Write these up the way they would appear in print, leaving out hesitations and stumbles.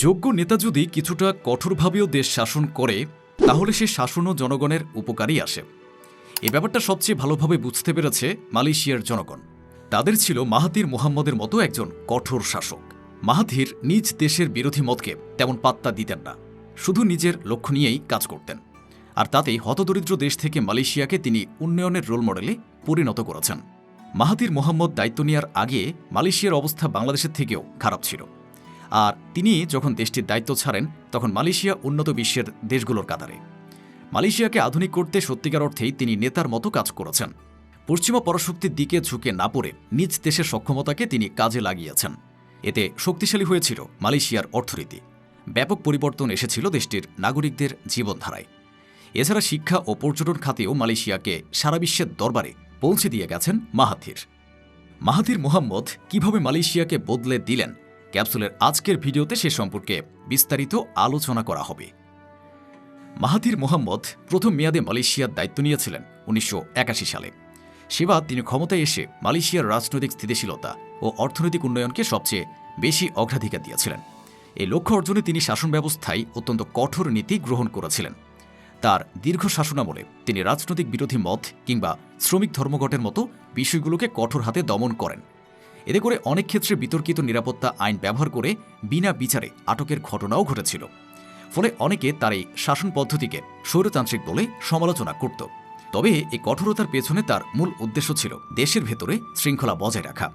যোগ্য নেতা যদি কিছুটা কঠোরভাবেও দেশ শাসন করে তাহলে সে শাসনও জনগণের উপকারই আসে। এই ব্যাপারটা সবচেয়ে ভালোভাবে বুঝতে পেরেছে মালয়েশিয়ার জনগণ। তাদের ছিল মাহাথির মোহাম্মদের মতো একজন কঠোর শাসক। মাহাথির নিজ দেশের বিরোধী মতকে তেমন পাত্তা দিতেন না, শুধু নিজের লক্ষ্য নিয়েই কাজ করতেন। আর তাতেই হতদরিদ্র দেশ থেকে মালয়েশিয়াকে তিনি উন্নয়নের রোল মডেলে পরিণত করেছেন। মাহাথির মোহাম্মদ দায়িত্ব নেওয়ার আগে মালয়েশিয়ার অবস্থা বাংলাদেশের থেকেও খারাপ ছিল। আর তিনি যখন দেশটির দায়িত্ব ছাড়েন তখন মালয়েশিয়া উন্নত বিশ্বের দেশগুলোর কাতারে। মালয়েশিয়াকে আধুনিক করতে সত্যিকার অর্থেই তিনি নেতার মতো কাজ করেছেন। পশ্চিমা পরাশক্তির দিকে ঝুঁকে না পড়ে নিজ দেশের সক্ষমতাকে তিনি কাজে লাগিয়েছেন। এতে শক্তিশালী হয়েছিল মালয়েশিয়ার অর্থনীতি। ব্যাপক পরিবর্তন এসেছিল দেশটির নাগরিকদের জীবনধারায়। এছাড়া শিক্ষা ও পর্যটন খাতেও মালয়েশিয়াকে সারা বিশ্বের দরবারে পৌঁছে দিয়ে গেছেন মাহাথির। মাহাথির মোহাম্মদ কিভাবে মালয়েশিয়াকে বদলে দিলেন, ক্যাপসুলের আজকের ভিডিওতে সে সম্পর্কে বিস্তারিত আলোচনা করা হবে। মাহাথির মোহাম্মদ প্রথম মেয়াদে মালয়েশিয়ার দায়িত্ব নিয়েছিলেন 1981 সালে। সেবার তিনি ক্ষমতায় এসে মালয়েশিয়ার রাজনৈতিক স্থিতিশীলতা ও অর্থনৈতিক উন্নয়নকে সবচেয়ে বেশি অগ্রাধিকার দিয়েছিলেন। এই লক্ষ্য অর্জনে তিনি শাসন ব্যবস্থায় অত্যন্ত কঠোর নীতি গ্রহণ করেছিলেন। তার দীর্ঘ শাসনামলে তিনি রাজনৈতিক বিরোধী মত কিংবা শ্রমিক ধর্মঘটের মতো বিষয়গুলোকে কঠোর হাতে দমন করেন। এতে করে অনেক ক্ষেত্রে বিতর্কিত নিরাপত্তা আইন ব্যবহার করে বিনা বিচারে আটকের ঘটনাও ঘটেছিল। ফলে অনেকে তার এই শাসন পদ্ধতিকে স্বৈরতান্ত্রিক বলে সমালোচনা করত। তবে এই কঠোরতার পেছনে তার মূল উদ্দেশ্য ছিল দেশের ভেতরে শৃঙ্খলা বজায় রাখা।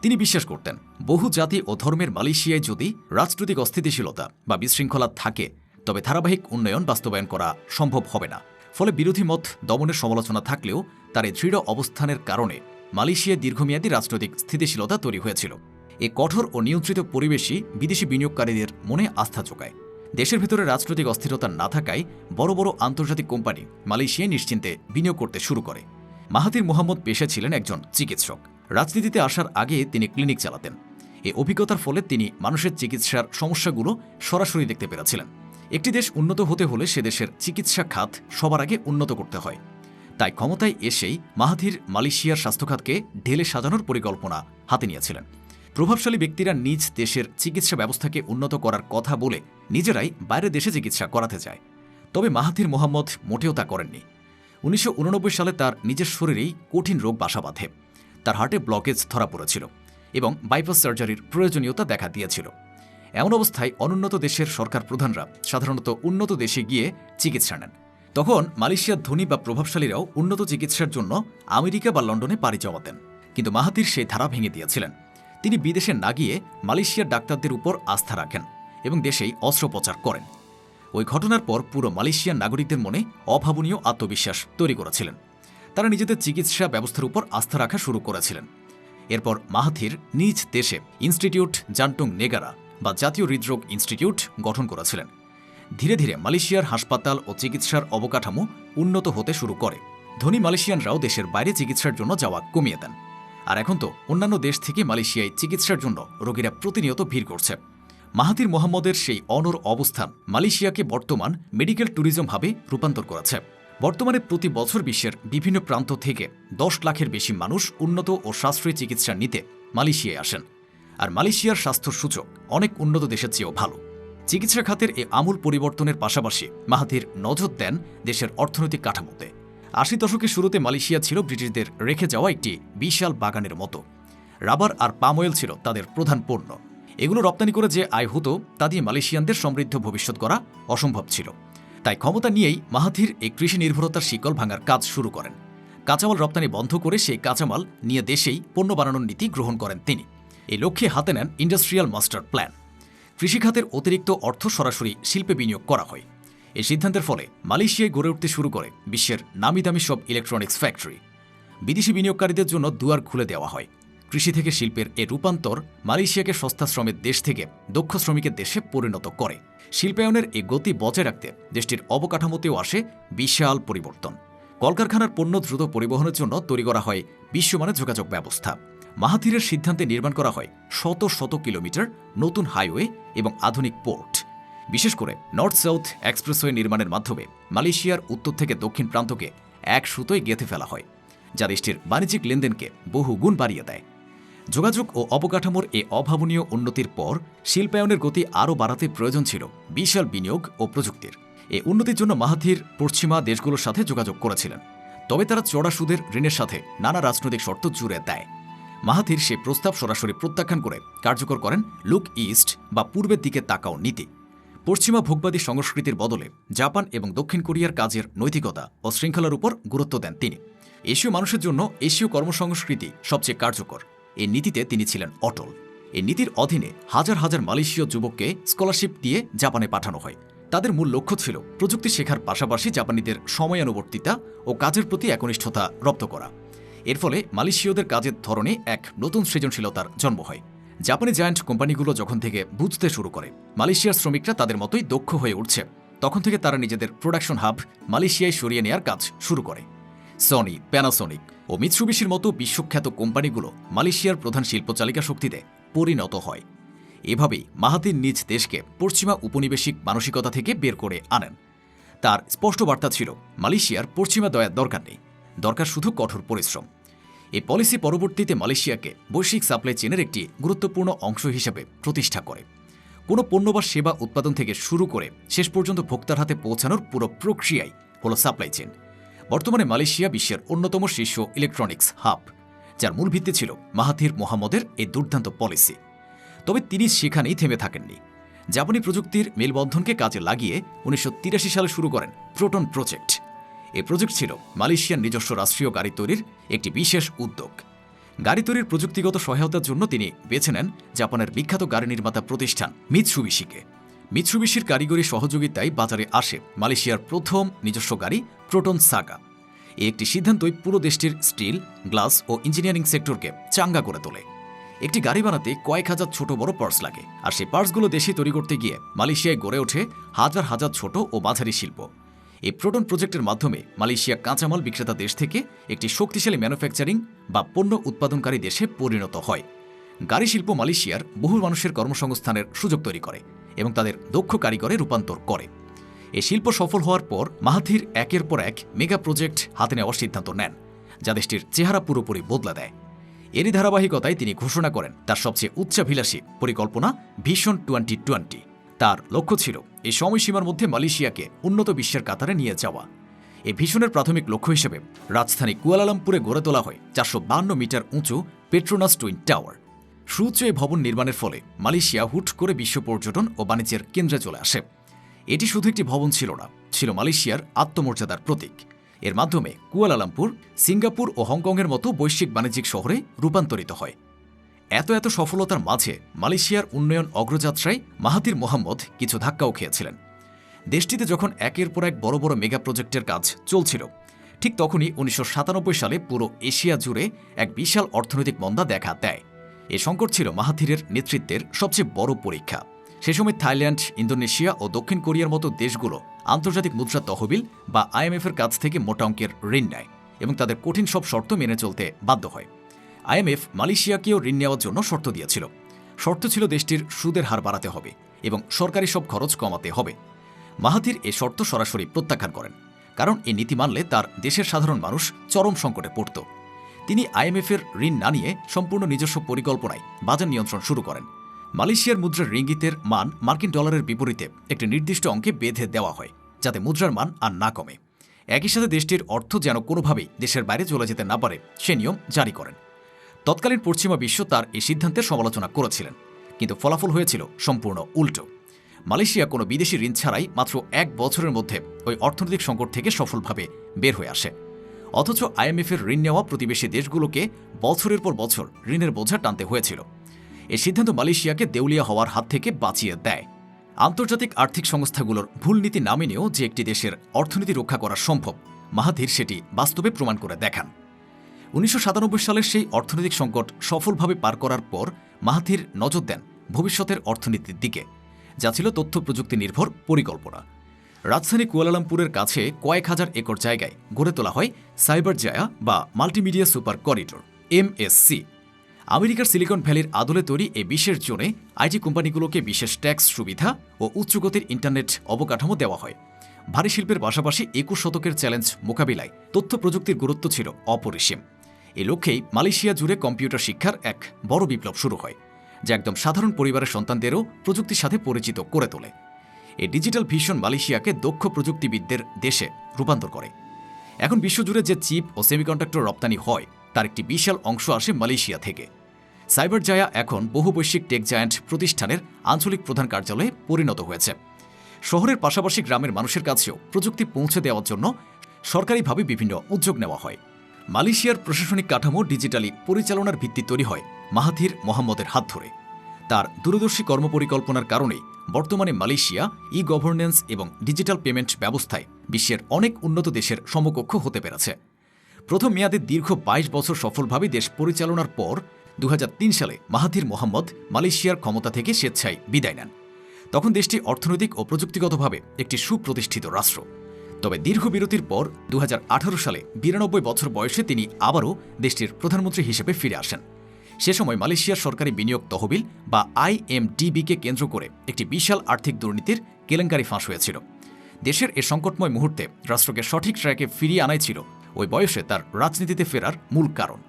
তিনি বিশ্বাস করতেন, বহু জাতি ও ধর্মের মালয়েশিয়ায় যদি রাজনৈতিক অস্থিতিশীলতা বা বিশৃঙ্খলা থাকে তবে ধারাবাহিক উন্নয়ন বাস্তবায়ন করা সম্ভব হবে না। ফলে বিরোধী মত দমনের সমালোচনা থাকলেও তার এই দৃঢ় অবস্থানের কারণে মালয়েশিয়ায় দীর্ঘমেয়াদী রাজনৈতিক স্থিতিশীলতা তৈরি হয়েছিল। এই কঠোর ও নিয়ন্ত্রিত পরিবেশই বিদেশি বিনিয়োগকারীদের মনে আস্থা যোগায়। দেশের ভেতরে রাজনৈতিক অস্থিরতা না থাকায় বড় বড় আন্তর্জাতিক কোম্পানি মালয়েশিয়ায় নিশ্চিন্তে বিনিয়োগ করতে শুরু করে। মাহাথির মোহাম্মদ পেশায় ছিলেন একজন চিকিৎসক। রাজনীতিতে আসার আগে তিনি ক্লিনিক চালাতেন। এই অভিজ্ঞতার ফলে তিনি মানুষের চিকিৎসার সমস্যাগুলো সরাসরি দেখতে পেরেছিলেন। একটি দেশ উন্নত হতে হলে সে দেশের চিকিৎসা খাত সবার আগে উন্নত করতে হয়। তাই ক্ষমতায় এসেই মাহাথির মালয়েশিয়ার স্বাস্থ্যখাতকে ঢেলে সাজানোর পরিকল্পনা হাতে নিয়েছিলেন। প্রভাবশালী ব্যক্তিরা নিজ দেশের চিকিৎসা ব্যবস্থাকে উন্নত করার কথা বলে নিজেরাই বাইরের দেশে চিকিৎসা করাতে যায়। তবে মাহাথির মোহাম্মদ মোটেও তা করেননি। 1989 সালে তার নিজের শরীরেই কঠিন রোগ বাসা বাঁধে। তার হার্টে ব্লকেজ ধরা পড়েছিল এবং বাইপাস সার্জারির প্রয়োজনীয়তা দেখা দিয়েছিল। এমন অবস্থায় অনুন্নত দেশের সরকার প্রধানরা সাধারণত উন্নত দেশে গিয়ে চিকিৎসা নেন। তখন মালয়েশিয়ার ধনী বা প্রভাবশালীরাও উন্নত চিকিৎসার জন্য আমেরিকা বা লন্ডনে পাড়ি জমাতেন। কিন্তু মাহাথির সেই ধারা ভেঙে দিয়েছিলেন। তিনি বিদেশে না গিয়ে মালয়েশিয়ার ডাক্তারদের উপর আস্থা রাখেন এবং দেশেই অস্ত্রোপচার করেন। ওই ঘটনার পর পুরো মালয়েশিয়ার নাগরিকদের মনে অভাবনীয় আত্মবিশ্বাস তৈরি করেছিলেন। তারা নিজেদের চিকিৎসা ব্যবস্থার উপর আস্থা রাখা শুরু করেছিলেন। এরপর মাহাথির নিজ দেশে ইনস্টিটিউট জান্টুং নেগারা বা জাতীয় হৃদরোগ ইনস্টিটিউট গঠন করেছিলেন। ধীরে ধীরে মালয়েশিয়ার হাসপাতাল ও চিকিৎসার অবকাঠামো উন্নত হতে শুরু করে। ধনী মালয়েশিয়ানরাও দেশের বাইরে চিকিৎসার জন্য যাওয়া কমিয়ে দেন। আর এখন তো অন্যান্য দেশ থেকে মালয়েশিয়ায় চিকিৎসার জন্য রোগীরা প্রতিনিয়ত ভিড় করছে। মাহাথির মোহাম্মদের সেই অনড় অবস্থান মালয়েশিয়াকে বর্তমান মেডিকেল ট্যুরিজম হাবে রূপান্তর করেছে। বর্তমানে প্রতি বছর বিশ্বের বিভিন্ন প্রান্ত থেকে 10 লাখের বেশি মানুষ উন্নত ও সাশ্রয়ী চিকিৎসা নিতে মালয়েশিয়ায় আসেন। আর মালয়েশিয়ার স্বাস্থ্য সূচক অনেক উন্নত দেশের চেয়েও ভালো। চিকিৎসা খাতের এই আমূল পরিবর্তনের পাশাপাশি মাহাথির নজর দেন দেশের অর্থনৈতিক কাঠামোতে। 80 দশকের শুরুতে মালয়েশিয়া ছিল ব্রিটিশদের রেখে যাওয়া একটি বিশাল বাগানের মতো। রাবার আর পাম অয়েল ছিল তাদের প্রধান পণ্য। এগুলো রপ্তানি করে যে আয় হতো তা দিয়ে মালয়েশিয়ানদের সমৃদ্ধ ভবিষ্যৎ গড়া অসম্ভব ছিল। তাই ক্ষমতা নিয়েই মাহাথির এই কৃষি নির্ভরতার শিকল ভাঙার কাজ শুরু করেন। কাঁচামাল রপ্তানি বন্ধ করে সেই কাঁচামাল নিয়ে দেশেই পণ্য বানানোর নীতি গ্রহণ করেন তিনি। এই লক্ষ্যে হাতে নেন ইন্ডাস্ট্রিয়াল মাস্টার প্ল্যান। কৃষিখাতের অতিরিক্ত অর্থ সরাসরি শিল্পে বিনিয়োগ করা হয়। এই সিদ্ধান্তের ফলে মালয়েশিয়ায় গড়ে উঠতে শুরু করে বিশ্বের নামি দামি সব ইলেকট্রনিক্স ফ্যাক্টরি। বিদেশি বিনিয়োগকারীদের জন্য দুয়ার খুলে দেওয়া হয়। কৃষি থেকে শিল্পের এ রূপান্তর মালয়েশিয়াকে সস্তা শ্রমের দেশ থেকে দক্ষ শ্রমিকের দেশে পরিণত করে। শিল্পায়নের এই গতি বজায় রাখতে দেশটির অবকাঠামোতেও আসে বিশাল পরিবর্তন। কলকারখানার পণ্য দ্রুত পরিবহনের জন্য তৈরি করা হয় বিশ্বমানের যোগাযোগ ব্যবস্থা। মাহাথিরের সিদ্ধান্তে নির্মাণ করা হয় শত শত কিলোমিটার নতুন হাইওয়ে এবং আধুনিক পোর্ট। বিশেষ করে নর্থ সাউথ এক্সপ্রেসওয়ে নির্মাণের মাধ্যমে মালয়েশিয়ার উত্তর থেকে দক্ষিণ প্রান্তকে এক সুতোয় গেঁথে ফেলা হয়, যা দেশটির বাণিজ্যিক লেনদেনকে বহুগুণ বাড়িয়ে দেয়। যোগাযোগ ও অবকাঠামোর এ অভাবনীয় উন্নতির পর শিল্পায়নের গতি আরও বাড়াতে প্রয়োজন ছিল বিশাল বিনিয়োগ ও প্রযুক্তির। এই উন্নতির জন্য মাহাথির পশ্চিমা দেশগুলোর সাথে যোগাযোগ করেছিলেন, তবে তারা চড়া সুদের ঋণের সাথে নানা রাজনৈতিক শর্ত জুড়ে দেয়। মাহাথির সে প্রস্তাব সরাসরি প্রত্যাখ্যান করে কার্যকর করেন লুক ইস্ট বা পূর্বের দিকে তাকাও নীতি। পশ্চিমা ভোগবাদী সংস্কৃতির বদলে জাপান এবং দক্ষিণ কোরিয়ার কাজের নৈতিকতা ও শৃঙ্খলার উপর গুরুত্ব দেন তিনি। এশীয় মানুষের জন্য এশীয় কর্মসংস্কৃতি সবচেয়ে কার্যকর, এই নীতিতে তিনি ছিলেন অটল। এই নীতির অধীনে হাজার হাজার মালয়েশীয় যুবককে স্কলারশিপ দিয়ে জাপানে পাঠানো হয়। তাদের মূল লক্ষ্য ছিল প্রযুক্তি শেখার পাশাপাশি জাপানিদের সময়ানুবর্তিতা ও কাজের প্রতি একনিষ্ঠতা রপ্ত করা। এর ফলে মালয়েশীয়দের কাজের ধরনে এক নতুন সৃজনশীলতার জন্ম হয়। জাপানি জায়ান্ট কোম্পানিগুলো যখন থেকে বুঝতে শুরু করে মালয়েশিয়ার শ্রমিকরা তাদের মতোই দক্ষ হয়ে উঠছে, তখন থেকে তারা নিজেদের প্রোডাকশন হাব মালয়েশিয়ায় সরিয়ে নেওয়ার কাজ শুরু করে। সনি, প্যানাসোনিক ও মিৎসুবিশির মতো বিশ্বখ্যাত কোম্পানিগুলো মালয়েশিয়ার প্রধান শিল্প চালিকা শক্তিতে পরিণত হয়। এভাবেই মাহাথির নিজ দেশকে পশ্চিমা উপনিবেশিক মানসিকতা থেকে বের করে আনেন। তার স্পষ্ট বার্তা ছিল, মালয়েশিয়ার পশ্চিমা দয়ার দরকার নেই, দরকার শুধু কঠোর পরিশ্রম। এই পলিসি পরবর্তীতে মালয়েশিয়াকে বৈশ্বিক সাপ্লাই চেনের একটি গুরুত্বপূর্ণ অংশ হিসেবে প্রতিষ্ঠা করে। কোনো পণ্য বা সেবা উৎপাদন থেকে শুরু করে শেষ পর্যন্ত ভোক্তার হাতে পৌঁছানোর পুরো প্রক্রিয়াই হল সাপ্লাই চেন। বর্তমানে মালয়েশিয়া বিশ্বের অন্যতম শীর্ষ ইলেকট্রনিক্স হাব, যার মূল ভিত্তি ছিল মাহাথির মোহাম্মদের এই দুর্দান্ত পলিসি। তবে তিনি সেখানেই থেমে থাকেননি। জাপানি প্রযুক্তির মেলবন্ধনকে কাজে লাগিয়ে 1983 সালে শুরু করেন প্রোটন প্রজেক্ট। এই প্রজেক্ট ছিল মালয়েশিয়ার নিজস্ব রাষ্ট্রীয় গাড়ি তৈরির একটি বিশেষ উদ্যোগ। গাড়ি তৈরির প্রযুক্তিগত সহায়তার জন্য তিনি বেছে নেন জাপানের বিখ্যাত গাড়ি নির্মাতা প্রতিষ্ঠান মিৎসুবিশিকে। মিৎসুবিশির কারিগরি সহযোগিতায় বাজারে আসে মালয়েশিয়ার প্রথম নিজস্ব গাড়ি প্রোটন সাগা। এই একটি সিদ্ধান্তই পুরো দেশটির স্টিল, গ্লাস ও ইঞ্জিনিয়ারিং সেক্টরকে চাঙ্গা করে তোলে। একটি গাড়ি বানাতে কয়েক হাজার ছোট বড় পার্টস লাগে, আর সেই পার্টসগুলো দেশে তৈরি করতে গিয়ে মালয়েশিয়ায় গড়ে ওঠে হাজার হাজার ছোট ও মাঝারি শিল্প। এই প্রোটন প্রজেক্টের মাধ্যমে মালয়েশিয়া কাঁচামাল বিক্রেতা দেশ থেকে একটি শক্তিশালী ম্যানুফ্যাকচারিং বা পণ্য উৎপাদনকারী দেশে পরিণত হয়। গাড়ি শিল্প মালয়েশিয়ার বহু মানুষের কর্মসংস্থানের সুযোগ তৈরি করে এবং তাদের দক্ষ কারিগরে রূপান্তর করে। এই শিল্প সফল হওয়ার পর মাহাথির একের পর এক মেগা প্রজেক্ট হাতে নেওয়ার সিদ্ধান্ত নেন, যা দেশটির চেহারা পুরোপুরি বদলে দেয়। এরই ধারাবাহিকতায় তিনি ঘোষণা করেন তার সবচেয়ে উচ্চাভিলাষী পরিকল্পনা ভিশন 2020। তার লক্ষ্য ছিল এই সময়সীমার মধ্যে মালয়েশিয়াকে উন্নত বিশ্বের কাতারে নিয়ে যাওয়া। এই ভিশনের প্রাথমিক লক্ষ্য হিসেবে রাজধানী কুয়ালালামপুরে গড়ে তোলা হয় 452 মিটার উঁচু পেট্রোনাস টুইন টাওয়ার। সুউচ্চ এই ভবন নির্মাণের ফলে মালয়েশিয়া হুট করে বিশ্ব পর্যটন ও বাণিজ্যের কেন্দ্রে চলে আসে। এটি শুধু একটি ভবন ছিল না, ছিল মালয়েশিয়ার আত্মমর্যাদার প্রতীক। এর মাধ্যমে কুয়ালালামপুর সিঙ্গাপুর ও হংকংয়ের মতো বৈশ্বিক বাণিজ্যিক শহরে রূপান্তরিত হয়। এত সফলতার মাঝে মালয়েশিয়ার উন্নয়ন অগ্রযাত্রায় মাহাথির মোহাম্মদ কিছু ধাক্কাও খেয়েছিলেন। দেশটিতে যখন একের পর এক বড় বড় মেগা প্রজেক্টের কাজ চলছিল, ঠিক তখনই 1997 সালে পুরো এশিয়া জুড়ে এক বিশাল অর্থনৈতিক মন্দা দেখা দেয়। এ সংকট ছিল মাহাথিরের নেতৃত্বের সবচেয়ে বড় পরীক্ষা। সে সময় থাইল্যান্ড, ইন্দোনেশিয়া ও দক্ষিণ কোরিয়ার মতো দেশগুলো আন্তর্জাতিক মুদ্রা তহবিল বা IMF-এর কাছ থেকে মোটা অঙ্কের ঋণ নেয় এবং তাদের কঠিন সব শর্ত মেনে চলতে বাধ্য হয়। IMF মালয়েশিয়াকেও ঋণ নেওয়ার জন্য শর্ত দিয়েছিল। শর্ত ছিল দেশটির সুদের হার বাড়াতে হবে এবং সরকারি সব খরচ কমাতে হবে। মাহাথির এ শর্ত সরাসরি প্রত্যাখ্যান করেন, কারণ এই নীতি মানলে তার দেশের সাধারণ মানুষ চরম সংকটে পড়ত। তিনি IMF-এর ঋণ না নিয়ে সম্পূর্ণ নিজস্ব পরিকল্পনায় বাজার নিয়ন্ত্রণ শুরু করেন। মালয়েশিয়ার মুদ্রার রিঙ্গিতের মান মার্কিন ডলারের বিপরীতে একটি নির্দিষ্ট অঙ্কে বেঁধে দেওয়া হয়, যাতে মুদ্রার মান আর না কমে। একই সাথে দেশটির অর্থ যেন কোনোভাবেই দেশের বাইরে চলে যেতে না পারে সে নিয়ম জারি করেন। তৎকালীন পশ্চিমা বিশ্ব তার এই সিদ্ধান্তের সমালোচনা করেছিলেন, কিন্তু ফলাফল হয়েছিল সম্পূর্ণ উল্টো। মালয়েশিয়া কোনো বিদেশি ঋণ ছাড়াই মাত্র 1 বছরের মধ্যে ওই অর্থনৈতিক সংকট থেকে সফলভাবে বের হয়ে আসে। অথচ IMF-এর ঋণ নেওয়া প্রতিবেশী দেশগুলোকে বছরের পর বছর ঋণের বোঝা টানতে হয়েছিল। এই সিদ্ধান্ত মালয়েশিয়াকে দেউলিয়া হওয়ার হাত থেকে বাঁচিয়ে দেয়। আন্তর্জাতিক আর্থিক সংস্থাগুলোর ভুল নীতি না মেনেও যে একটি দেশের অর্থনীতি রক্ষা করা সম্ভব, মাহাথির সেটি বাস্তবে প্রমাণ করে দেখান। 1997 সালের সেই অর্থনৈতিক সংকট সফলভাবে পার করার পর মাহাথির নজর দেন ভবিষ্যতের অর্থনীতির দিকে, যা ছিল তথ্য প্রযুক্তি নির্ভর পরিকল্পনা। রাজধানী কুয়ালালামপুরের কাছে কয়েক হাজার একর জায়গায় গড়ে তোলা হয় সাইবার জায়া বা মাল্টিমিডিয়া সুপার করিডোর MSC। আমেরিকার সিলিকন ভ্যালির আদলে তৈরি এই বিশেষ জোনে IT কোম্পানিগুলোকে বিশেষ ট্যাক্স সুবিধা ও উচ্চগতির ইন্টারনেট অবকাঠামো দেওয়া হয়। ভারী শিল্পের পাশাপাশি 21 শতকের চ্যালেঞ্জ মোকাবিলায় তথ্য প্রযুক্তির গুরুত্ব ছিল অপরিসীম। এই লক্ষ্যেই মালয়েশিয়া জুড়ে কম্পিউটার শিক্ষার এক বড় বিপ্লব শুরু হয়, যা একদম সাধারণ পরিবারের সন্তানদেরও প্রযুক্তির সাথে পরিচিত করে তোলে। এই ডিজিটাল ভিশন মালয়েশিয়াকে দক্ষ প্রযুক্তিবিদদের দেশে রূপান্তর করে। এখন বিশ্বজুড়ে যে চিপ ও সেমিকন্ডাক্টর রপ্তানি হয় তার একটি বিশাল অংশ আসে মালয়েশিয়া থেকে। সাইবার জায়া এখন বহু বৈশ্বিক টেক জায়ান্ট প্রতিষ্ঠানের আঞ্চলিক প্রধান কার্যালয়ে পরিণত হয়েছে। শহরের পাশাপাশি গ্রামের মানুষের কাছেও প্রযুক্তি পৌঁছে দেওয়ার জন্য সরকারিভাবে বিভিন্ন উদ্যোগ নেওয়া হয়। মালয়েশিয়ার প্রশাসনিক কাঠামো ডিজিটালি পরিচালনার ভিত্তি তৈরি হয় মাহাথির মোহাম্মদের হাত ধরে। তার দূরদর্শী কর্মপরিকল্পনার কারণেই বর্তমানে মালয়েশিয়া গভর্নেন্স এবং ডিজিটাল পেমেন্ট ব্যবস্থায় বিশ্বের অনেক উন্নত দেশের সমকক্ষ হতে পেরেছে। প্রথম মেয়াদে দীর্ঘ ২২ বছর সফলভাবে দেশ পরিচালনার পর ২০০৩ সালে মাহাথির মোহাম্মদ মালয়েশিয়ার ক্ষমতা থেকে স্বেচ্ছায় বিদায় নেন। তখন দেশটি অর্থনৈতিক ও প্রযুক্তিগতভাবে একটি সুপ্রতিষ্ঠিত রাষ্ট্র। তবে দীর্ঘ বিরতির পর ২০১৮ সালে ৯২ বছর বয়সে তিনি আবারও দেশটির প্রধানমন্ত্রী হিসেবে ফিরে আসেন। সে সময় মালয়েশিয়ার সরকারি বিনিয়োগ তহবিল বা IMDBকে কেন্দ্র করে একটি বিশাল আর্থিক দুর্নীতির কেলেঙ্কারি ফাঁস হয়েছিল। দেশের এ সংকটময় মুহূর্তে রাষ্ট্রকে সঠিক ট্র্যাকে ফিরিয়ে আনাই ছিল ওই বয়সে তার রাজনীতিতে ফেরার মূল কারণ।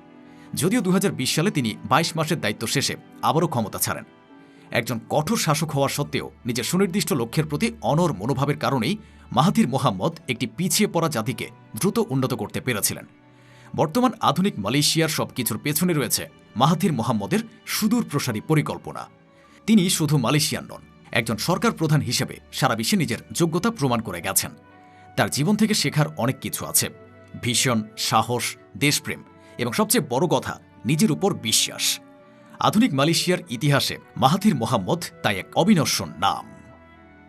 যদিও ২০২০ সালে তিনি ২২ মাসের দায়িত্ব শেষে আবারও ক্ষমতা ছাড়েন। একজন কঠোর শাসক হওয়া সত্ত্বেও নিজের সুনির্দিষ্ট লক্ষ্যের প্রতি অনড় মনোভাবের কারণেই মাহাথির মোহাম্মদ একটি পিছিয়ে পড়া জাতিকে দ্রুত উন্নত করতে পেরেছিলেন। বর্তমান আধুনিক মালয়েশিয়ার সবকিছুর পেছনে রয়েছে মাহাথির মোহাম্মদের সুদূর প্রসারী পরিকল্পনা। তিনি শুধু মালয়েশিয়ান নন, একজন সরকার প্রধান হিসেবে সারা বিশ্বে নিজের যোগ্যতা প্রমাণ করে গেছেন। তার জীবন থেকে শেখার অনেক কিছু আছে: ভীষণ সাহস, দেশপ্রেম এবং সবচেয়ে বড় কথা, নিজের উপর বিশ্বাস। আধুনিক মালয়েশিয়ার ইতিহাসে মাহাথির মোহাম্মদ তাই এক অবিনশ্বর নাম।